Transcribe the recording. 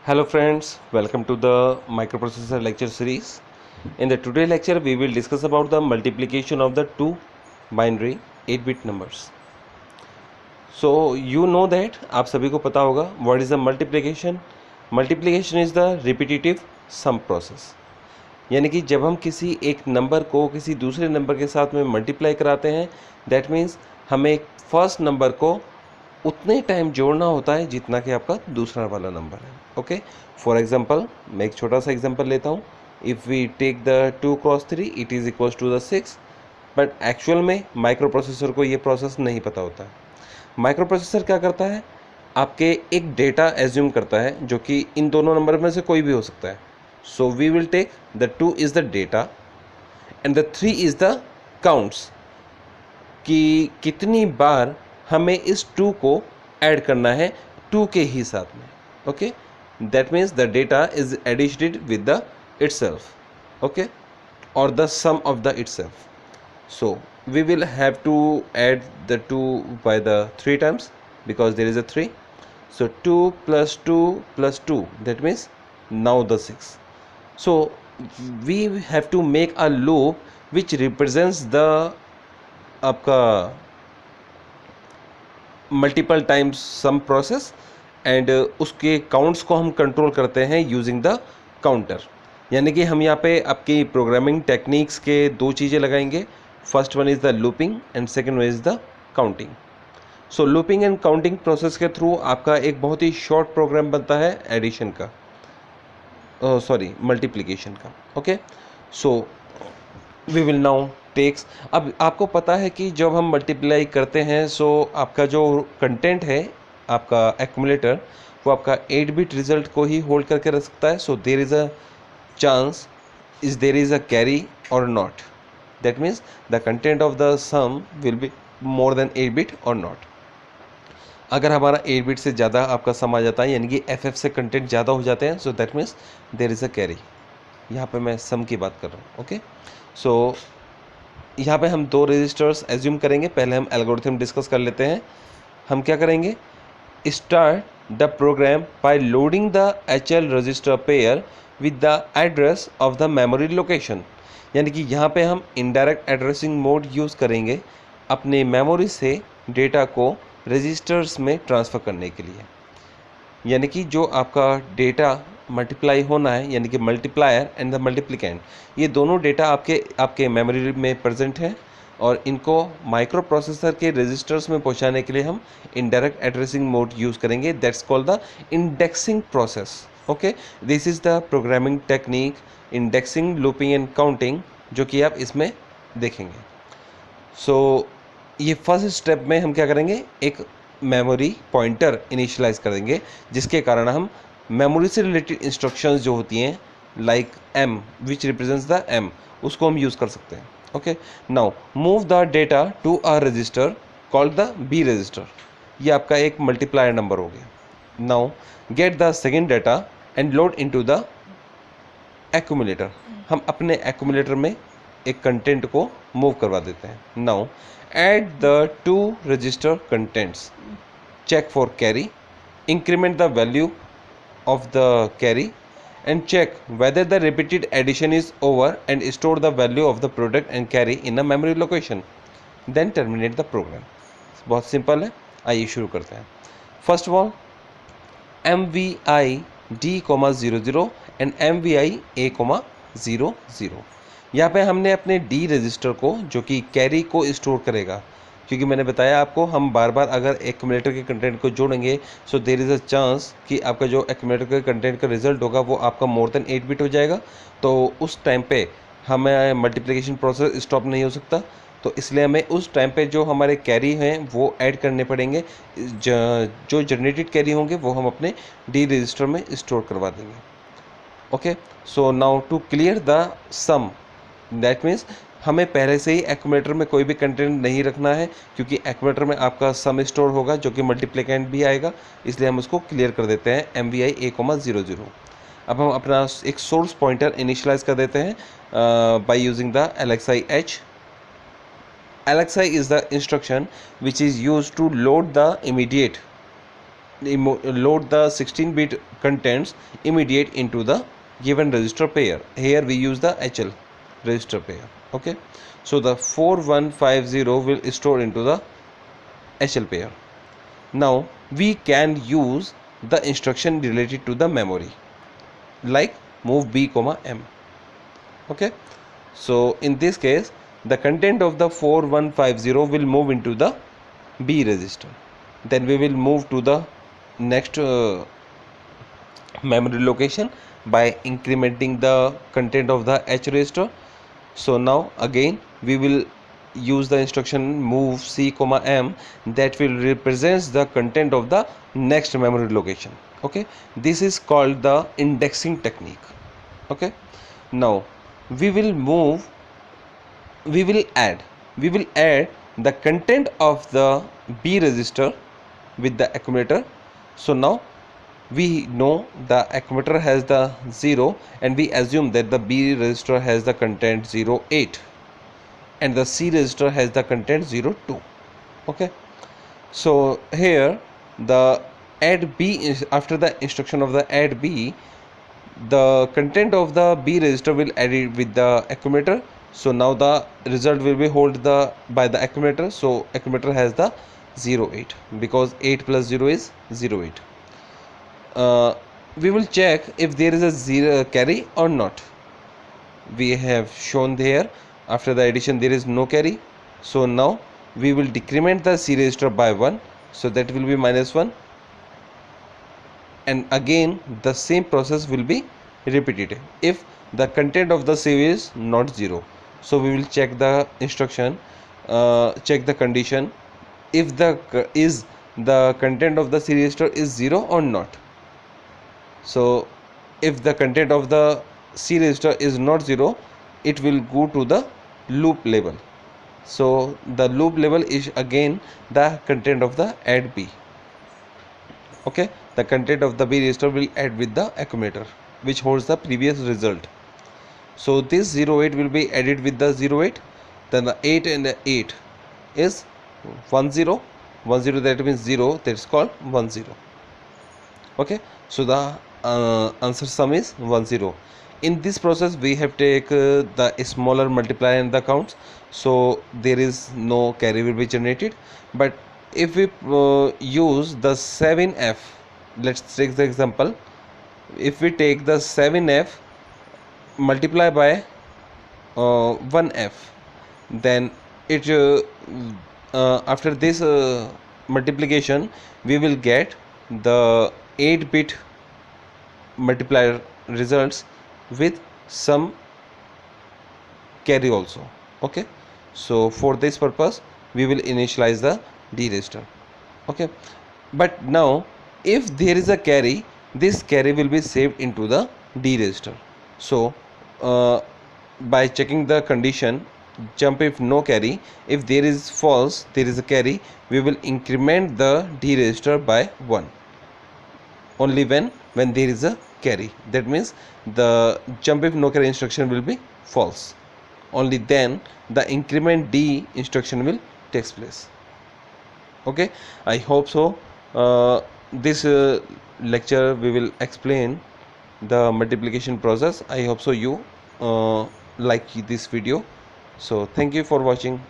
Hello friends, welcome to the microprocessor lecture series. In the today lecture we will discuss about the multiplication of the two binary 8-bit numbers. So you know that आप सभी को पता होगा what is the multiplication? Multiplication is the repetitive sum process. यानी कि जब हम किसी एक नंबर को किसी दूसरे नंबर के साथ में मल्टीप्लाई कराते हैं दैट मीन्स हमें फर्स्ट नंबर को उतने टाइम जोड़ना होता है जितना कि आपका दूसरा वाला नंबर है. ओके, फॉर एग्जांपल मैं एक छोटा सा एग्जांपल लेता हूँ. If we take the 2 × 3 it is equals to the 6. But actual में माइक्रो प्रोसेसर को ये प्रोसेस नहीं पता होता है. माइक्रो प्रोसेसर क्या करता है, आपके एक डेटा एज्यूम करता है जो कि इन दोनों नंबर में से कोई भी हो सकता है. So we will take the 2 is the data and the 3 is the counts, कि कितनी बार हमें इस 2 को ऐड करना है 2 के ही साथ में. Okay, that means the data is additioned with the itself. Okay, or the sum of the itself. So we will have to add the 2 by the 3 times because there is a 3. So 2 plus 2 plus 2, that means now the 6. So we have to make a loop which represents the आपका multiple times some process and उसके counts को हम control करते हैं using the counter. यानी कि हम यहाँ पे आपकी प्रोग्रामिंग टेक्निक्स के दो चीज़ें लगाएंगे. First one is the looping and second one is the counting. So looping and counting process के थ्रू आपका एक बहुत ही शॉर्ट प्रोग्राम बनता है एडिशन का, सॉरी मल्टीप्लिकेशन का. Okay, so we will now takes. अब आपको पता है कि जब हम मल्टीप्लाई करते हैं सो आपका जो कंटेंट है आपका एक्यूमुलेटर वो आपका 8-बिट रिजल्ट को ही होल्ड करके रख सकता है. So there is a chance is there is a carry or not. That means the content of the sum will be more than eight bit or not. अगर हमारा 8-बिट से ज़्यादा आपका सम आ जाता है यानी कि FF से कंटेंट ज़्यादा हो जाते हैं, so that means there is a carry. यहाँ पे मैं सम की बात कर रहा हूँ. ओके, सो यहाँ पे हम दो रजिस्टर्स एज्यूम करेंगे. पहले हम एल्गोरिथम डिस्कस कर लेते हैं. हम क्या करेंगे, start the program by loading the HL register pair with the address of the memory location. यानी कि यहाँ पे हम इनडायरेक्ट एड्रेसिंग मोड यूज़ करेंगे अपने मेमोरी से डेटा को रजिस्टर्स में ट्रांसफ़र करने के लिए. यानी कि जो आपका डेटा मल्टीप्लाई होना है यानी कि मल्टीप्लायर एंड द मल्टीप्लिकेंट, ये दोनों डेटा आपके मेमोरी में प्रेजेंट है और इनको माइक्रो प्रोसेसर के रजिस्टर्स में पहुंचाने के लिए हम इनडायरेक्ट एड्रेसिंग मोड यूज़ करेंगे. That's called the indexing process. Okay, this is the programming technique indexing, looping and counting, जो कि आप इसमें देखेंगे. सो ये फर्स्ट स्टेप में हम क्या करेंगे, एक मेमोरी पॉइंटर इनिशियलाइज कर देंगे जिसके कारण हम मेमोरी से रिलेटेड इंस्ट्रक्शंस जो होती हैं like M which represents the M, उसको हम यूज़ कर सकते हैं. Okay, now move the data to a register called the B register. ये आपका एक मल्टीप्लायर नंबर हो गया. Now get the second data and load into the accumulator. हम अपने एक्यूमुलेटर में एक कंटेंट को मूव करवा देते हैं. Now add the two register contents, check for carry, increment the value of the carry and check whether the repeated addition is over and store the value of the product and carry in a memory location, then terminate the program. बहुत simple है, आइए शुरू करते हैं. First of all MVI D,00 and MVI A,00. यहाँ पे हमने अपने D रजिस्टर को जो कि कैरी को स्टोर करेगा, क्योंकि मैंने बताया आपको हम बार बार अगर एक्यूमुलेटर के कंटेंट को जोड़ेंगे सो देर इज़ अ चांस कि आपका जो एक्यूमुलेटर के कंटेंट का रिजल्ट होगा वो आपका मोर देन 8-बिट हो जाएगा. तो उस टाइम पे हमें मल्टीप्लिकेशन प्रोसेस स्टॉप नहीं हो सकता. तो इसलिए हमें उस टाइम पे जो हमारे कैरी हैं वो ऐड करने पड़ेंगे. जो जनरेटेड कैरी होंगे वो हम अपने D रजिस्टर में स्टोर करवा देंगे. Okay, so now to clear the sum, that means हमें पहले से ही एक्यूमुलेटर में कोई भी कंटेंट नहीं रखना है क्योंकि एक्यूमुलेटर में आपका सम स्टोर होगा जो कि मल्टीप्लिकेंट भी आएगा, इसलिए हम उसको क्लियर कर देते हैं MVI A,00. अब हम अपना एक सोर्स पॉइंटर इनिशियलाइज कर देते हैं by using the LXI-H. LXI is the instruction which is used to load the immediate load the 16-bit contents immediate into the given register pair. Here we use the HL register pair. Okay, so the 4150 will store into the HL pair. Now we can use the instruction related to the memory like move b comma m. Okay, so in this case the content of the 4150 will move into the B register. Then we will move to the next memory location by incrementing the content of the H register. So now again we will use the instruction move c comma m that will represents the content of the next memory location. Okay, this is called the indexing technique. Okay, now we will move we will add the content of the B register with the accumulator. So now we know the accumulator has the 0 and we assume that the B register has the content 08 and the C register has the content 02. Okay, so here the add B is after the instruction of the add B, the content of the B register will add it with the accumulator. So now the result will be hold the by the accumulator. So accumulator has the 08 because 8 plus 0 is 08. We will check if there is a zero carry or not. We have shown there after the addition there is no carry. So now we will decrement the C register by 1. So that will be -1. And again the same process will be repeated if the content of the C is not 0. So we will check the instruction, check the condition if the content of the C register is 0 or not. So if the content of the C register is not 0, it will go to the loop level. So the loop level is again the content of the add B. Okay, the content of the B register will add with the accumulator which holds the previous result. So this 08 will be added with the 08. Then the 8 and the 8 is 10. 10 that means 0, that's called 10. Okay, so the answer sum is 10. In this process we have take the smaller multiplier and the counts, so there is no carry will be generated. But if we use the 7f, let's take the example. If we take the 7f multiply by 1f, then it after this multiplication we will get the 8-bit multiplier results with some carry also. Okay, so for this purpose we will initialize the D register. Okay, but now if there is a carry, this carry will be saved into the D register. So by checking the condition jump if no carry, if there is false there is a carry, we will increment the D register by 1 only when there is a carry. That means the jump if no carry instruction will be false. Only then the increment D instruction will takes place. Okay, I hope so. This lecture we will explain the multiplication process. I hope so you like this video. So thank you for watching.